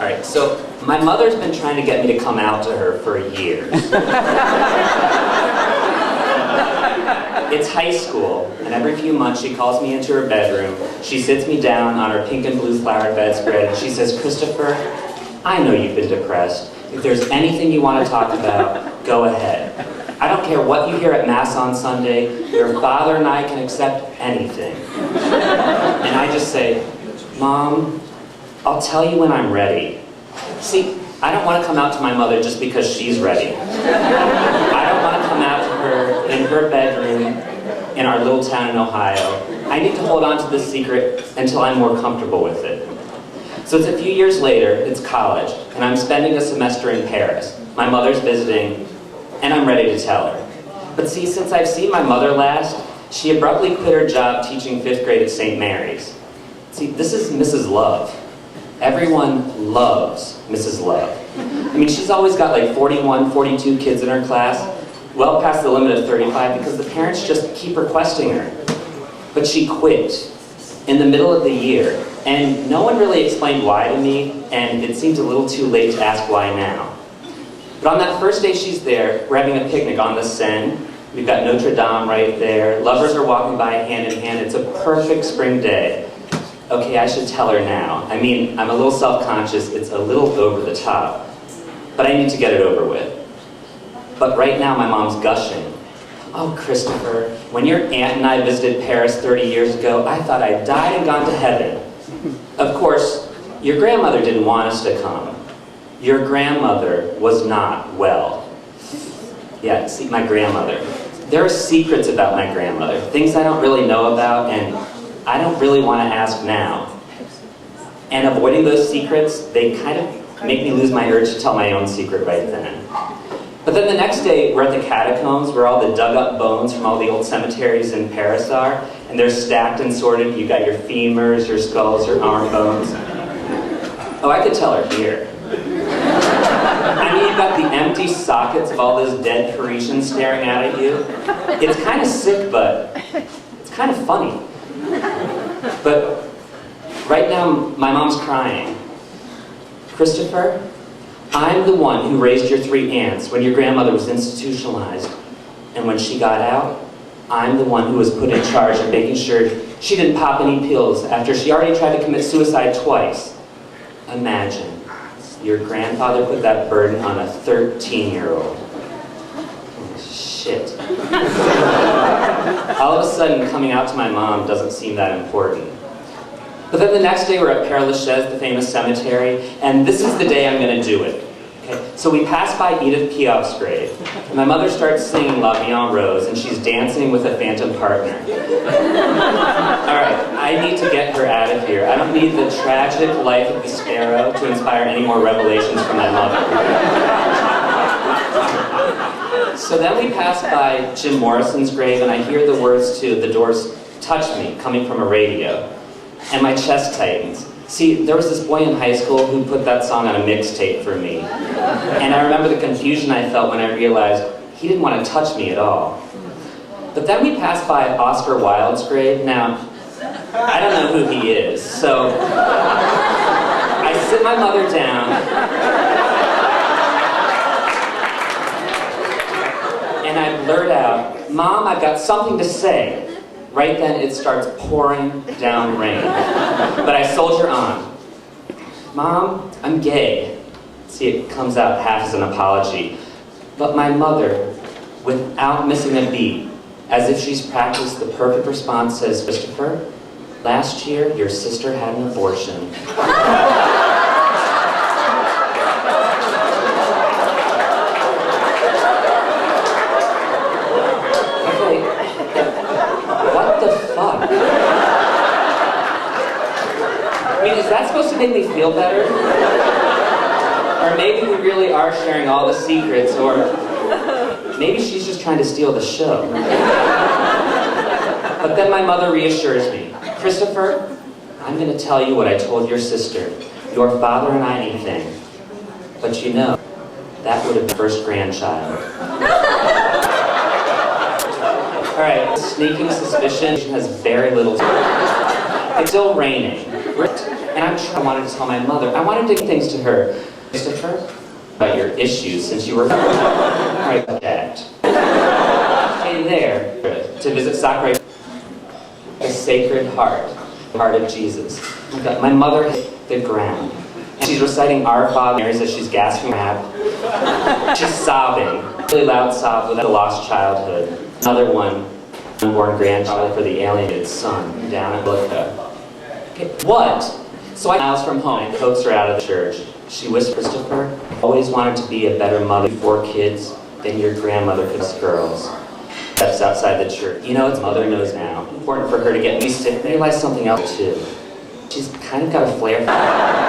Alright, so my mother's been trying to get me to come out to her for years. It's high school, and every few months she calls me into her bedroom. She sits me down on her pink and blue flowered bedspread, and she says, "Christopher, I know you've been depressed. If there's anything you want to talk about, go ahead. I don't care what you hear at Mass on Sunday. Your father and I can accept anything." And I just say, "Mom, I'll tell you when I'm ready." See, I don't want to come out to my mother just because she's ready. I don't want to come out to her in her bedroom in our little town in Ohio. I need to hold on to this secret until I'm more comfortable with it. So it's a few years later, it's college, and I'm spending a semester in Paris. My mother's visiting, and I'm ready to tell her. But see, since I've seen my mother last, she abruptly quit her job teaching 5th grade at St. Mary's. See, this is Mrs. Love. Everyone loves Mrs. Love. I mean, she's always got like 41, 42 kids in her class, well past the limit of 35 because the parents just keep requesting her. But she quit in the middle of the year, and no one really explained why to me, and it seemed a little too late to ask why now. But on that first day she's there, we're having a picnic on the Seine. We've got Notre Dame right there. Lovers are walking by hand in hand. It's a perfect spring day. Okay, I should tell her now. I mean, I'm a little self-conscious. It's a little over the top. But I need to get it over with. But right now my mom's gushing. "Oh, Christopher, when your aunt and I visited Paris 30 years ago, I thought I'd died and gone to heaven. Of course, your grandmother didn't want us to come. Your grandmother was not well." Yeah, see, my grandmother. There are secrets about my grandmother, things I don't really know about, and I don't really want to ask now. And avoiding those secrets, they kind of make me lose my urge to tell my own secret right then. But then the next day, we're at the catacombs where all the dug up bones from all the old cemeteries in Paris are, and they're stacked and sorted. You got your femurs, your skulls, your arm bones. Oh, I could tell her here. I mean, you've got the empty sockets of all those dead Parisians staring out at you. It's kind of sick, but it's kind of funny. But right now, my mom's crying. "Christopher, I'm the one who raised your 3 aunts when your grandmother was institutionalized. And when she got out, I'm the one who was put in charge of making sure she didn't pop any pills after she already tried to commit suicide twice. Imagine, your grandfather put that burden on a 13-year-old. Shit." All of a sudden, coming out to my mom doesn't seem that important. But then the next day we're at Père Lachaise, the famous cemetery, and this is the day I'm going to do it. Okay? So we pass by Edith Piaf's grave, and my mother starts singing La Vie en Rose, and she's dancing with a phantom partner. Alright, I need to get her out of here. I don't need the tragic life of the sparrow to inspire any more revelations from my mother. So then we pass by Jim Morrison's grave, and I hear the words to The Doors' "Touch Me" coming from a radio. And my chest tightens. See, there was this boy in high school who put that song on a mixtape for me. And I remember the confusion I felt when I realized he didn't want to touch me at all. But then we passed by Oscar Wilde's grave. Now, I don't know who he is, so I sit my mother down, and I blurt out, "Mom, I've got something to say." Right then, it starts pouring down rain. But I soldier on. "Mom, I'm gay." See, it comes out half as an apology. But my mother, without missing a beat, as if she's practiced the perfect response, says, "Christopher, last year your sister had an abortion." I mean, is that supposed to make me feel better? Or maybe we really are sharing all the secrets, or maybe she's just trying to steal the show. But then my mother reassures me, "Christopher, I'm going to tell you what I told your sister, your father and I anything. But you know, that would have been first grandchild." Alright, sneaking suspicion has very little. It's still raining. And I wanted to tell my mother. I wanted to give things to her. Christopher, about your issues since you were right that. Came there to visit Sakurai, the Sacred Heart of Jesus. My mother hit the ground. And she's reciting Our Father as she's gasping for breath. She's sobbing, really loud sob with a lost childhood. Another one, unborn grandchild for the alienated son down at Boca. Okay, what? So I miles from home and coaxed her out of the church. She whispered, Christopher, always wanted to be a better mother to 4 kids than your grandmother could us girls. Steps outside the church. You know, it's mother knows now. Important for her to get me sick. I realized something else too. She's kind of got a flair for it.